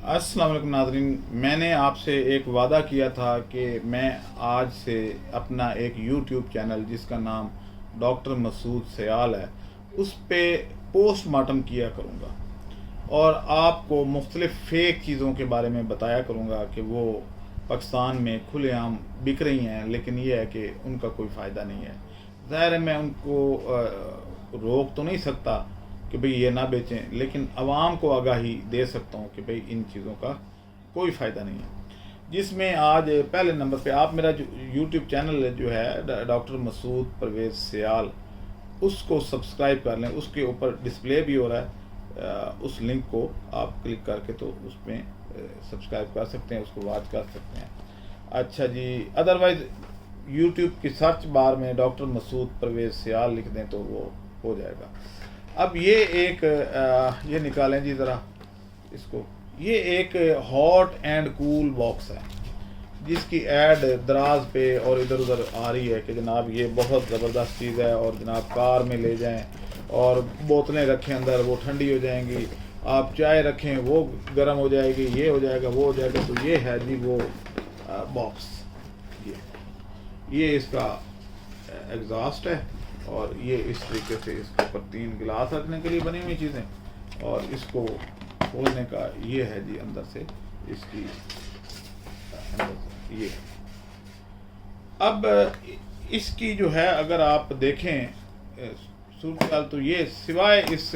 अस्सलाम वालेकुम नाज़रीन, मैंने आपसे एक वादा किया था कि मैं आज से अपना एक यूट्यूब चैनल जिसका नाम डॉक्टर मसूद सयाल है उस पे पोस्टमार्टम किया करूँगा और आपको मुख्तलिफ़ फ़ेक चीज़ों के बारे में बताया करूँगा कि वो पाकिस्तान में खुलेआम बिक रही हैं, लेकिन ये है कि उनका कोई फ़ायदा नहीं है। ज़ाहिर है मैं उनको रोक तो नहीं सकता कि भाई ये ना बेचें, लेकिन आवाम को आगाही दे सकता हूँ कि भाई इन चीज़ों का कोई फ़ायदा नहीं है। जिसमें आज पहले नंबर पे आप मेरा जो यूट्यूब चैनल जो है डॉक्टर मसूद परवेज़ सयाल, उसको सब्सक्राइब कर लें। उसके ऊपर डिस्प्ले भी हो रहा है, उस लिंक को आप क्लिक करके तो उसमें सब्सक्राइब कर सकते हैं, उसको वॉच कर सकते हैं। अच्छा जी, अदरवाइज़ यूट्यूब की सर्च बार में डॉक्टर मसूद परवेज़ सयाल लिख दें तो वो हो जाएगा। अब ये एक ये निकालें जी ज़रा इसको। ये एक हॉट एंड कूल बॉक्स है जिसकी ऐड दराज पे और इधर उधर आ रही है कि जनाब ये बहुत ज़बरदस्त चीज़ है और जनाब कार में ले जाएं और बोतलें रखें अंदर, वो ठंडी हो जाएंगी। आप चाय रखें वो गर्म हो जाएगी, ये हो जाएगा वो हो जाएगा। तो ये है जी वो बॉक्स। ये इसका एग्जॉस्ट है और ये इस तरीके से इसके ऊपर 3 गिलास रखने के लिए बनी हुई चीज़ें, और इसको खोलने का ये है जी अंदर से इसकी अंदर से ये। अब इसकी जो है अगर आप देखें सूरत तो ये सिवाय इस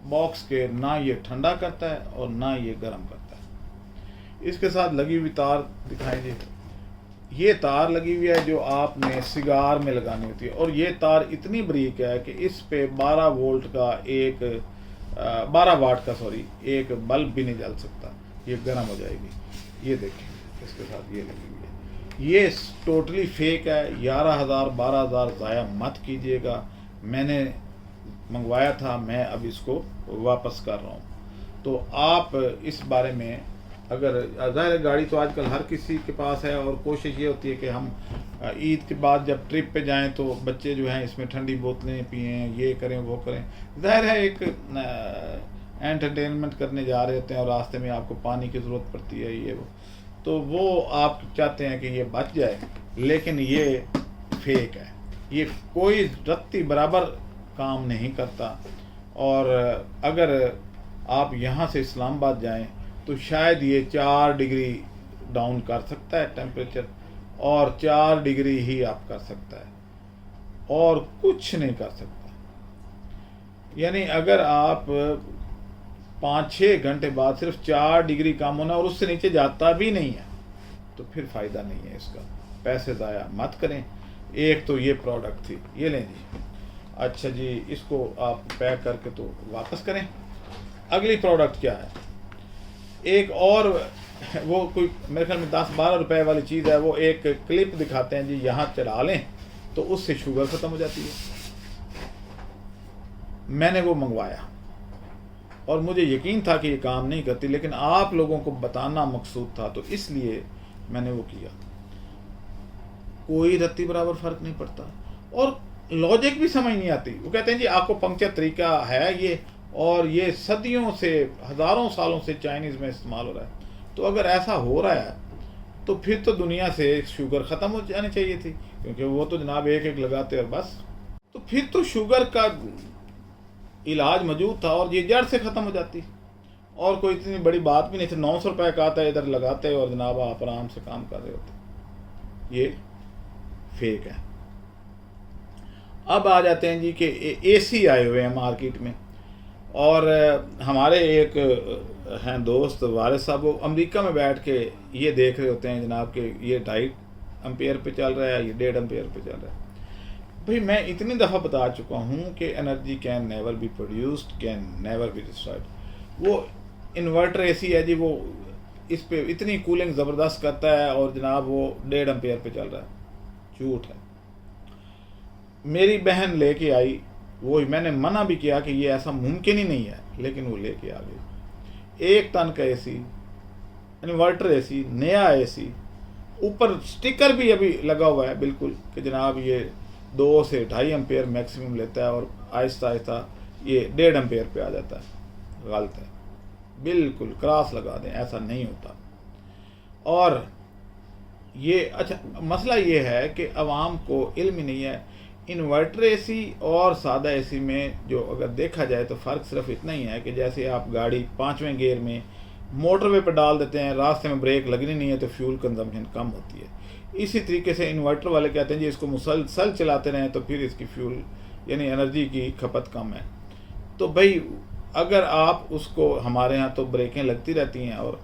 बॉक्स के ना ये ठंडा करता है और ना ये गर्म करता है। इसके साथ लगी हुई तार दिखाएं जी। ये तार लगी हुई है जो आपने सिगार में लगानी होती है, और ये तार इतनी बारीक है कि इस पे 12 वोल्ट का 12 वाट का एक बल्ब भी नहीं जल सकता। ये गर्म हो जाएगी। ये देखें इसके साथ ये लगी हुई है। ये टोटली फेक है। 11,000 12,000 ज़ाया मत कीजिएगा। मैंने मंगवाया था, मैं अब इसको वापस कर रहा हूँ। तो आप इस बारे में, अगर ज़ाहिर गाड़ी तो आजकल हर किसी के पास है, और कोशिश ये होती है कि हम ईद के बाद जब ट्रिप पे जाएं तो बच्चे जो हैं इसमें ठंडी बोतलें पिएं, ये करें वो करें। ज़ाहिर है एक एंटरटेनमेंट करने जा रहे होते हैं और रास्ते में आपको पानी की ज़रूरत पड़ती है, ये वो, तो वो आप चाहते हैं कि ये बच जाए, लेकिन ये फेक है। ये कोई रत्ती बराबर काम नहीं करता। और अगर आप यहाँ से इस्लामाबाद जाएं तो शायद ये 4 डिग्री डाउन कर सकता है टेम्परेचर, और 4 डिग्री ही आप कर सकता है और कुछ नहीं कर सकता। यानी अगर आप 5-6 घंटे बाद सिर्फ 4 डिग्री कम होना और उससे नीचे जाता भी नहीं है तो फिर फ़ायदा नहीं है इसका। पैसे ज़ाया मत करें। एक तो ये प्रोडक्ट थी, ये लें जी। अच्छा जी, इसको आप पैक करके तो वापस करें। अगली प्रोडक्ट क्या है? एक और, वो कोई मेरे ख्याल में 10-12 रुपए वाली चीज़ है। वो एक क्लिप दिखाते हैं जी, यहाँ चला लें तो उससे शुगर ख़त्म हो जाती है। मैंने वो मंगवाया और मुझे यकीन था कि ये काम नहीं करती, लेकिन आप लोगों को बताना मकसूद था तो इसलिए मैंने वो किया। कोई रत्ती बराबर फ़र्क नहीं पड़ता और लॉजिक भी समझ नहीं आती। वो कहते हैं जी आपको पंक्चर तरीका है ये, और ये सदियों से, हज़ारों सालों से चाइनीज़ में इस्तेमाल हो रहा है। तो अगर ऐसा हो रहा है तो फिर तो दुनिया से शुगर ख़त्म हो जानी चाहिए थी, क्योंकि वो तो जनाब एक एक लगाते और बस। तो फिर तो शुगर का इलाज मौजूद था और ये जड़ से ख़त्म हो जाती, और कोई इतनी बड़ी बात भी नहीं थी। 900 रुपये का आता है, इधर लगाते और जनाब आप आराम से काम कर रहे होते। ये फेक है। अब आ जाते हैं जी कि एसी आए हुए हैं मार्केट में, और हमारे एक हैं दोस्त वारिस साहब, वो अमेरिका में बैठ के ये देख रहे होते हैं जनाब कि ये 2.5 एम्पेयर पे चल रहा है, ये 1.5 एम्पेयर पे चल रहा है। भाई मैं इतनी दफ़ा बता चुका हूँ कि energy can never be produced, can never be destroyed. वो इन्वर्टर एसी है जी, वो इस पे इतनी कूलिंग ज़बरदस्त करता है और जनाब वो 1.5 एम्पेयर पे चल रहा है। झूठ है। मेरी बहन लेके आई, वो मैंने मना भी किया कि ये ऐसा मुमकिन ही नहीं है, लेकिन वो लेके आ गई। 1 टन का एसी, इन्वर्टर एसी, नया एसी, ऊपर स्टिकर भी अभी लगा हुआ है बिल्कुल कि जनाब ये 2 से 2.5 एम्पेयर मैक्सिमम लेता है, और आहिस्ता आहिस्ता ये 1.5 एम्पेयर पे आ जाता है। गलत है। بالکل کراس لگا دیں، ایسا نہیں ہوتا۔ اور یہ اچھا مسئلہ یہ ہے کہ عوام کو علم ہی نہیں ہے۔ انورٹر اے سی اور سادہ اے سی میں جو اگر دیکھا جائے تو فرق صرف اتنا ہی ہے کہ جیسے آپ گاڑی 5ویں گیئر میں موٹر وے پہ ڈال دیتے ہیں، راستے میں بریک لگنی نہیں ہے تو فیول کنزمپشن کم ہوتی ہے۔ اسی طریقے سے انورٹر والے کہتے ہیں جی اس کو مسلسل چلاتے رہیں تو پھر اس کی فیول یعنی انرجی کی کھپت کم ہے۔ تو بھائی اگر آپ اس کو، ہمارے ہاں تو بریکیں لگتی رہتی ہیں اور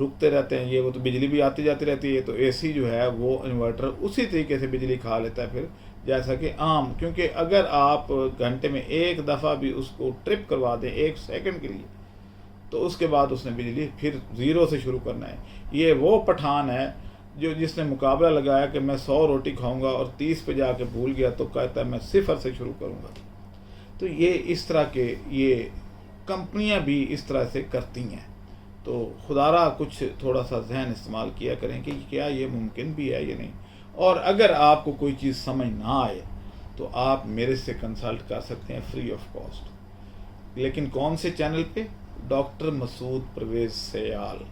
رکتے رہتے ہیں، یہ وہ تو بجلی بھی آتی جاتی رہتی ہے، تو اے سی جو ہے وہ انورٹر اسی طریقے سے بجلی کھا لیتا ہے پھر جیسا کہ عام، کیونکہ اگر آپ گھنٹے میں ایک دفعہ بھی اس کو ٹرپ کروا دیں 1 سیکنڈ کے لیے تو اس کے بعد اس نے بجلی پھر زیرو سے شروع کرنا ہے۔ یہ وہ پٹھان ہے جس نے مقابلہ لگایا کہ میں 100 روٹی کھاؤں گا اور 30 پہ جا کے بھول گیا تو کہتا ہے میں 0 سے شروع کروں گا۔ تو یہ اس طرح کے یہ کمپنیاں بھی اس طرح سے کرتی ہیں۔ تو خدا را کچھ تھوڑا سا ذہن استعمال کیا کریں کہ کیا یہ ممکن بھی ہے یا نہیں۔ اور اگر آپ کو کوئی چیز سمجھ نہ آئے تو آپ میرے سے کنسلٹ کر سکتے ہیں فری آف کاسٹ۔ لیکن کون سے چینل پہ؟ ڈاکٹر مسعود پرویز سیال،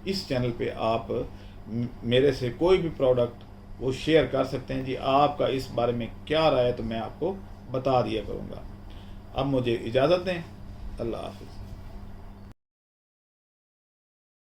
اس چینل پہ آپ میرے سے کوئی بھی پروڈکٹ وہ شیئر کر سکتے ہیں۔ جی آپ کا اس بارے میں کیا رائے ہے تو میں آپ کو بتا دیا کروں گا۔ اب مجھے اجازت دیں، اللہ حافظ۔